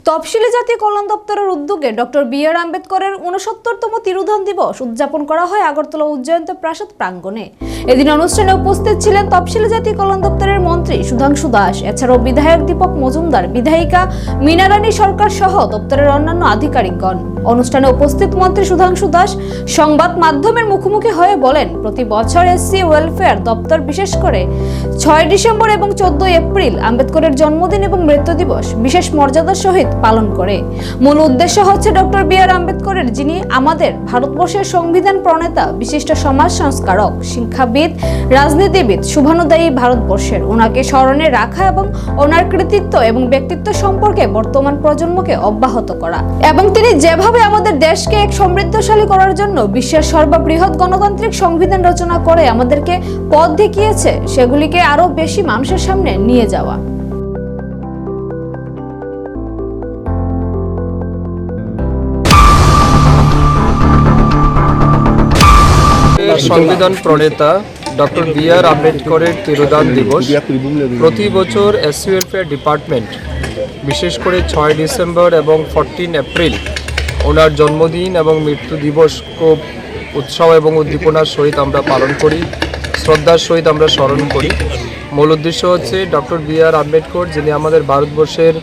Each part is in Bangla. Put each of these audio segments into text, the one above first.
তফসিলি জাতি কল্যাণ দপ্তরের উদ্যোগে ডক্টর বি.আর. আম্বেদকরের ৬৯তম তিরোধান দিবস উদযাপন করা হয় আগরতলা উজ্জয়ন্ত প্রাসাদ প্রাঙ্গণে। এদিন অনুষ্ঠানে উপস্থিত ছিলেন তফসিলি জাতি কল্যাণ দপ্তরের মন্ত্রী সুধাংশু দাস, এছাড়াও বিধায়ক দীপক মজুমদার, বিধায়িকা মীনারানী সরকার সহ দপ্তরের অন্যান্য আধিকারিকগণ। অনুষ্ঠানে উপস্থিত মন্ত্রী সুধাংশু দাস সংবাদ মাধ্যমের মুখোমুখি হয়ে বলেন, প্রতি বছর এসসি ওয়েলফেয়ার দপ্তর বিশেষ করে ৬ ডিসেম্বর এবং ১৪ এপ্রিল আম্বেদকরের জন্মদিন এবং মৃত্যু দিবস বিশেষ মর্যাদার সহিত পালন করে। মূল উদ্দেশ্য হচ্ছে ডক্টর বি.আর. আম্বেদকরের, যিনি আমাদের ভারতবর্ষের সংবিধান প্রণেতা, বিশিষ্ট সমাজ সংস্কারক, শিক্ষাবিদ, রাজনীতিবিদ, শুভানুদায়ী ভারতবর্ষের, ওনাকে স্মরণে রাখা এবং ওনার কৃতিত্ব এবং ব্যক্তিত্ব সম্পর্কে বর্তমান প্রজন্মকে অব্যাহত করা এবং তিনি যেভাবে আমাদের দেশকে এক সমৃদ্ধশালী করার জন্য বিশ্বের সর্ববৃহৎ গণতান্ত্রিক সংবিধান রচনা করে আমাদেরকে পথ দেখিয়েছে, সেগুলিকে আরো বেশি মানুষের সামনে নিয়ে যাওয়া। সংবিধান প্রণেতা ডক্টর বি.আর. আম্বেদকরের তিরোধান দিবস প্রতি বছর এসসি ওয়েলফেয়ার ডিপার্টমেন্ট বিশেষ করে ৬ ডিসেম্বর এবং 14 এপ্রিল ওনার জন্মদিন এবং মৃত্যু দিবস খুব উৎসাহ এবং উদ্দীপনার সহিত আমরা পালন করি, শ্রদ্ধার সহিত আমরা স্মরণ করি। মূল উদ্দেশ্য হচ্ছে ডক্টর বি.আর. আম্বেদকর, যিনি আমাদের ভারতবর্ষের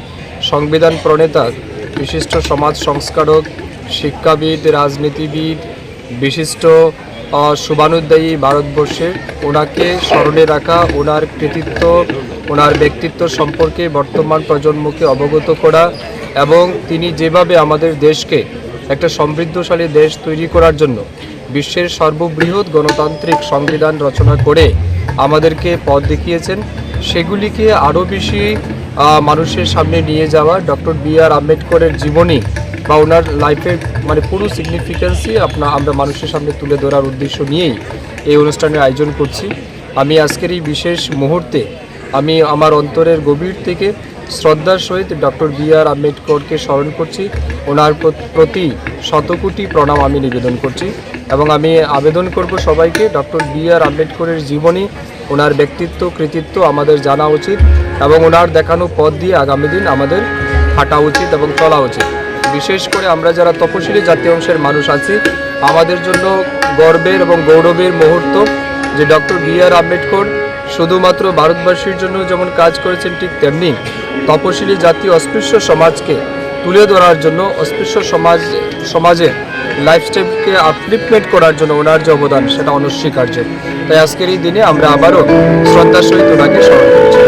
সংবিধান প্রণেতা, বিশিষ্ট সমাজ সংস্কারক, শিক্ষাবিদ, রাজনীতিবিদ, বিশিষ্ট শুভানুদায়ী ভারতবর্ষের, ওনাকে স্মরণে রাখা, ওনার কৃতিত্ব, ওনার ব্যক্তিত্ব সম্পর্কে বর্তমান প্রজন্মকে অবগত করা এবং তিনি যেভাবে আমাদের দেশকে একটা সমৃদ্ধশালী দেশ তৈরি করার জন্য বিশ্বের সর্ববৃহৎ গণতান্ত্রিক সংবিধান রচনা করে আমাদেরকে পথ দেখিয়েছেন, সেগুলিকে আরও বেশি মানুষের সামনে নিয়ে যাওয়া, ডক্টর বি.আর. আম্বেদকরের জীবনী বা ওনার লাইফের পুরো সিগনিফিকেন্সই আমরা মানুষের সামনে তুলে ধরার উদ্দেশ্য নিয়েই এই অনুষ্ঠানের আয়োজন করছি। আমি আজকের এই বিশেষ মুহূর্তে আমি আমার অন্তরের গভীর থেকে শ্রদ্ধার সহিত ডক্টর বি.আর. আম্বেদকরকে স্মরণ করছি, ওনার প্রতি শতকোটি প্রণাম আমি নিবেদন করছি এবং আমি আবেদন করব সবাইকে, ডক্টর বি.আর. আম্বেদকরের জীবনী, ওনার ব্যক্তিত্ব, কৃতিত্ব আমাদের জানা উচিত এবং ওনার দেখানো পথ দিয়ে আগামী দিন আমাদের হাঁটা উচিত এবং চলা উচিত। বিশেষ করে আমরা যারা তপশিলি জাতীয় অংশের মানুষ আছি, আমাদের জন্য গর্বের এবং গৌরবের মুহূর্ত যে ডক্টর বি.আর. আম্বেদকর শুধুমাত্র ভারতবাসীর জন্য যেমন কাজ করেছেন, ঠিক তেমনি তপশিলি জাতীয় অস্পৃশ্য সমাজকে তুলে ধরার জন্য, অস্পৃশ্য সমাজের লাইফস্টাইলকে আপলিফমেন্ট করার জন্য ওনার যে অবদান, সেটা অনস্বীকার্য। তাই আজকের এই দিনে আমরা আবারও শ্রদ্ধার সহিত ওনাকে স্মরণ করছি।